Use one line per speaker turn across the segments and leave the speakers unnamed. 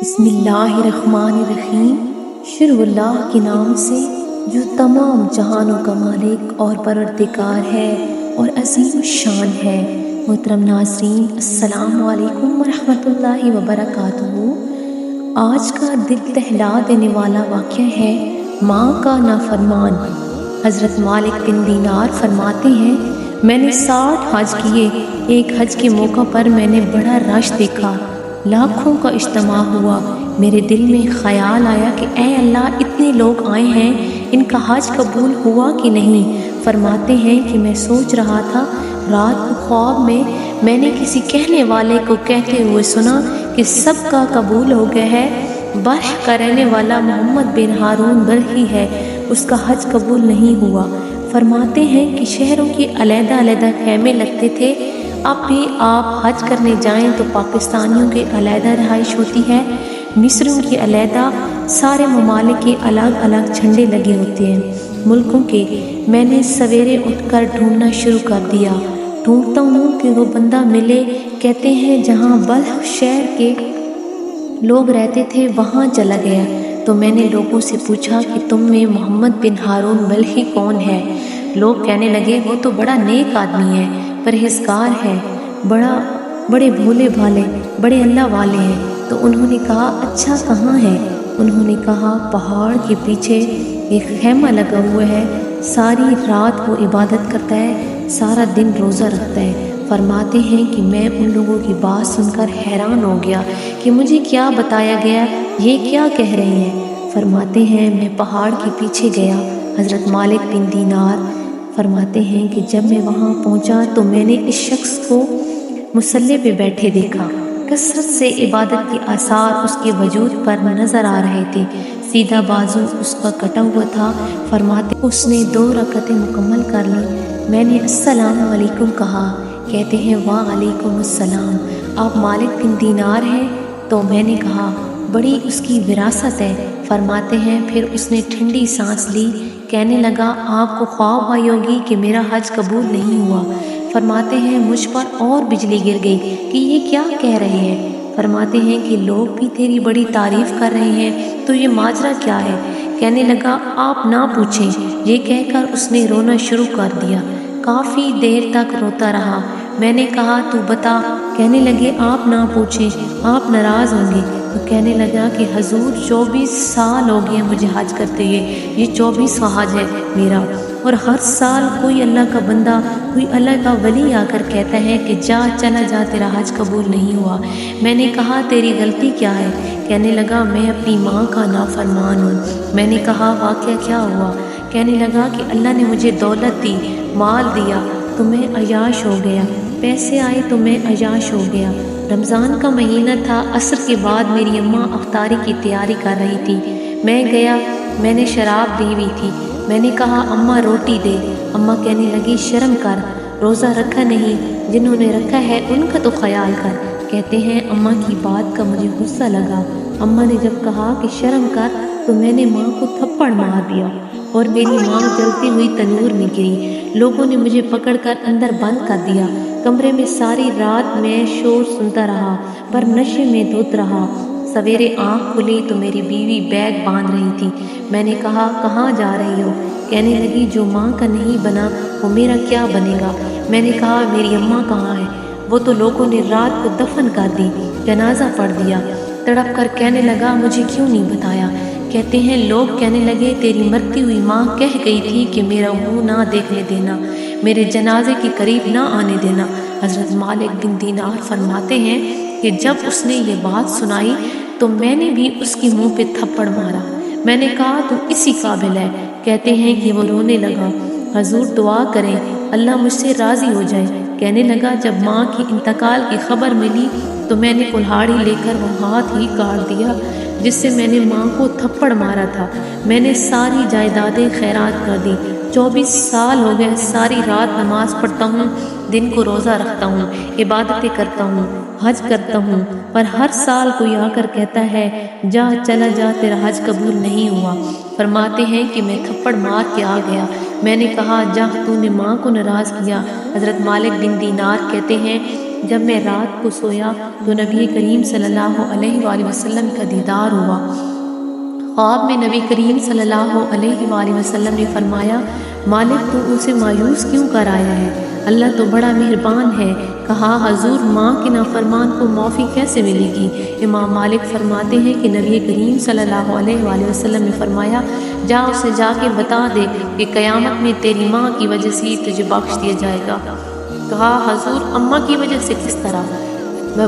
بسم اللہ الرحمن الرحیم۔ شروع اللہ کے نام سے جو تمام جہانوں کا مالک اور پروردگار ہے اور عظیم الشان ہے۔ محترم ناظرین، السلام علیکم ورحمۃ اللہ وبرکاتہ۔ آج کا دل دہلا دینے والا واقعہ ہے ماں کا نافرمان۔ حضرت مالک بن دینار فرماتے ہیں، میں نے 60 حج کیے۔ ایک حج کے موقع پر میں نے بڑا رش دیکھا، لاکھوں کا اجتماع ہوا۔ میرے دل میں خیال آیا کہ اے اللہ، اتنے لوگ آئے ہیں، ان کا حج قبول ہوا کہ نہیں؟ فرماتے ہیں کہ میں سوچ رہا تھا، رات کو خواب میں نے کسی کہنے والے کو کہتے ہوئے سنا کہ سب کا قبول ہو گیا ہے، بلخ کا رہنے والا محمد بن ہارون بلخی ہے، اس کا حج قبول نہیں ہوا۔ فرماتے ہیں کہ شہروں کے علیحدہ علیحدہ خیمے لگتے تھے۔ اب بھی آپ حج کرنے جائیں تو پاکستانیوں کے علیحدہ رہائش ہوتی ہے، مصریوں کی علیحدہ، سارے ممالک کے الگ الگ جھنڈے لگے ہوتے ہیں ملکوں کے۔ میں نے سویرے اٹھ کر ڈھونڈنا شروع کر دیا، ڈھونڈتا ہوں کہ وہ بندہ ملے۔ کہتے ہیں جہاں بلخ شہر کے لوگ رہتے تھے وہاں چلا گیا۔ تو میں نے لوگوں سے پوچھا کہ تم میں محمد بن ہارون بلخی کون ہے؟ لوگ کہنے لگے وہ تو بڑا نیک آدمی ہے، پرہیزگار ہے، بڑے بھولے بھالے، بڑے اللہ والے ہیں۔ تو انہوں نے کہا اچھا کہاں ہے؟ انہوں نے کہا پہاڑ کے پیچھے ایک خیمہ لگا ہوا ہے، ساری رات وہ عبادت کرتا ہے، سارا دن روزہ رکھتا ہے۔ فرماتے ہیں کہ میں ان لوگوں کی بات سن کر حیران ہو گیا کہ مجھے کیا بتایا گیا، یہ کیا کہہ رہے ہیں؟ فرماتے ہیں میں پہاڑ کے پیچھے گیا۔ حضرت مالک بن دینار فرماتے ہیں کہ جب میں وہاں پہنچا تو میں نے اس شخص کو مصلی پہ بیٹھے دیکھا۔ کثرت سے عبادت کے آثار اس کے وجود پر نظر آ رہے تھے، سیدھا بازو اس کا کٹا ہوا تھا۔ فرماتے اس نے 2 رکعتیں مکمل کر لی۔ میں نے السلام علیکم کہا۔ کہتے ہیں وعلیکم السلام، آپ مالک بن دینار ہیں؟ تو میں نے کہا بڑی اس کی وراثت ہے۔ فرماتے ہیں پھر اس نے ٹھنڈی سانس لی، کہنے لگا آپ کو خواب آئی ہوگی کہ میرا حج قبول نہیں ہوا۔ فرماتے ہیں مجھ پر اور بجلی گر گئی کہ یہ کیا کہہ رہے ہیں؟ فرماتے ہیں کہ لوگ بھی تیری بڑی تعریف کر رہے ہیں، تو یہ ماجرا کیا ہے؟ کہنے لگا آپ نہ پوچھیں۔ یہ کہہ کر اس نے رونا شروع کر دیا، کافی دیر تک روتا رہا۔ میں نے کہا تو بتا۔ کہنے لگے آپ نہ پوچھیں، آپ ناراض ہوں گے۔ تو کہنے لگا کہ حضور 24 سال ہو گئے مجھے حج کرتے ہوئے، یہ 24واں حج ہے میرا، اور ہر سال کوئی اللہ کا بندہ، کوئی اللہ کا ولی آ کر کہتا ہے کہ جا چلا جا، تیرا حج قبول نہیں ہوا۔ میں نے کہا تیری غلطی کیا ہے؟ کہنے لگا میں اپنی ماں کا نافرمان ہوں۔ میں نے کہا واقعہ کیا ہوا؟ کہنے لگا کہ اللہ نے مجھے دولت دی، مال دیا تو میں عیاش ہو گیا، پیسے آئے تو میں عیاش ہو گیا۔ رمضان کا مہینہ تھا، عصر کے بعد میری اماں افطاری کی تیاری کر رہی تھی۔ میں گیا، میں نے شراب دی ہوئی تھی۔ میں نے کہا اماں روٹی دے۔ اماں کہنے لگی شرم کر، روزہ رکھا نہیں، جنہوں نے رکھا ہے ان کا تو خیال کر۔ کہتے ہیں اماں کی بات کا مجھے غصہ لگا۔ اماں نے جب کہا کہ شرم کر تو میں نے ماں کو تھپڑ مار دیا اور میری ماں جلتی ہوئی تنور میں گری۔ لوگوں نے مجھے پکڑ کر اندر بند کر دیا۔ کمرے میں ساری رات میں شور سنتا رہا، پر نشے میں دھت رہا۔ سویرے آنکھ کھلی تو میری بیوی بیگ باندھ رہی تھی۔ میں نے کہا کہاں جا رہی ہو؟ کہنے لگی جو ماں کا نہیں بنا وہ میرا کیا بنے گا؟ میں نے کہا میری اماں کہاں ہے؟ وہ تو لوگوں نے رات کو دفن کر دی، جنازہ پڑھ دیا۔ تڑپ کر کہنے لگا مجھے کیوں نہیں بتایا؟ کہتے ہیں لوگ کہنے لگے تیری مرتی ہوئی ماں کہہ گئی تھی کہ میرا منہ نہ دیکھنے دینا، میرے جنازے کے قریب نہ آنے دینا۔ حضرت مالک بن دینار فرماتے ہیں کہ جب اس نے یہ بات سنائی تو میں نے بھی اس کے منہ پہ تھپڑ مارا۔ میں نے کہا تو اسی قابل ہے۔ کہتے ہیں کہ وہ رونے لگا، حضور دعا کریں اللہ مجھ سے راضی ہو جائے۔ کہنے لگا جب ماں کی انتقال کی خبر ملی تو میں نے کلہاڑی لے کر وہ ہاتھ ہی کاٹ دیا جس سے میں نے ماں کو تھپڑ مارا تھا۔ میں نے ساری جائیدادیں خیرات کر دی۔ 24 سال ہو گئے، ساری رات نماز پڑھتا ہوں، دن کو روزہ رکھتا ہوں، عبادتیں کرتا ہوں، حج کرتا ہوں، پر ہر سال کوئی آ کر کہتا ہے جا چلا جا، تیرا حج قبول نہیں ہوا۔ فرماتے ہیں کہ میں تھپڑ مار کے آ گیا۔ میں نے کہا جا، تو نے ماں کو ناراض کیا۔ حضرت مالک بن دینار کہتے ہیں جب میں رات کو سویا تو نبی کریم صلی اللہ علیہ وآلہ وسلم کا دیدار ہوا۔ خواب میں نبی کریم صلی اللہ علیہ وآلہ وسلم نے فرمایا، مالک تو اسے مایوس کیوں کر آیا ہے؟ اللہ تو بڑا مہربان ہے۔ کہا، حضور ماں کے نافرمان کو معافی کیسے ملے گی؟ امام مالک فرماتے ہیں کہ نبی کریم صلی اللہ علیہ وآلہ وسلم نے فرمایا، جا اسے جا کے بتا دے کہ قیامت میں تیری ماں کی وجہ سے ہی تجھے بخش دیا جائے گا۔ کہا، حضور اماں کی وجہ سے کس طرح؟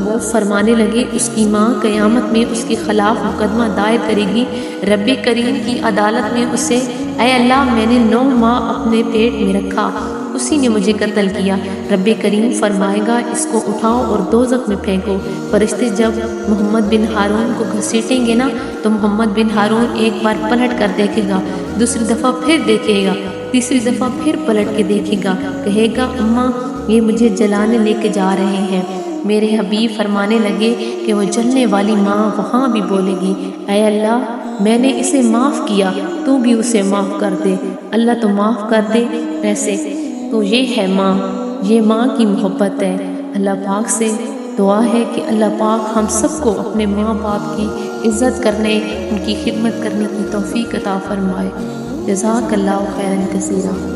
وہ فرمانے لگے، اس کی ماں قیامت میں اس کے خلاف مقدمہ دائر کرے گی، رب کریم کی عدالت میں اسے، اے اللہ میں نے 9 ماہ اپنے پیٹ میں رکھا، اسی نے مجھے قتل کیا۔ رب کریم فرمائے گا، اس کو اٹھاؤ اور دوزخ میں پھینکو۔ فرشتے جب محمد بن ہارون کو گھسیٹیں گے نا تو محمد بن ہارون ایک بار پلٹ کر دیکھے گا، دوسری دفعہ پھر دیکھے گا، تیسری دفعہ پھر پلٹ کے دیکھے گا، کہے گا، اماں یہ مجھے جلانے لے کے جا رہے ہیں۔ میرے حبیب فرمانے لگے کہ وہ جلنے والی ماں وہاں بھی بولے گی، اے اللہ میں نے اسے معاف کیا، تو بھی اسے معاف کر دے۔ اللہ تو معاف کر دے۔ ویسے تو یہ ہے ماں، یہ ماں کی محبت ہے۔ اللہ پاک سے دعا ہے کہ اللہ پاک ہم سب کو اپنے ماں باپ کی عزت کرنے، ان کی خدمت کرنے کی توفیق عطا فرمائے۔ جزاک اللہ خیرا کثیرا۔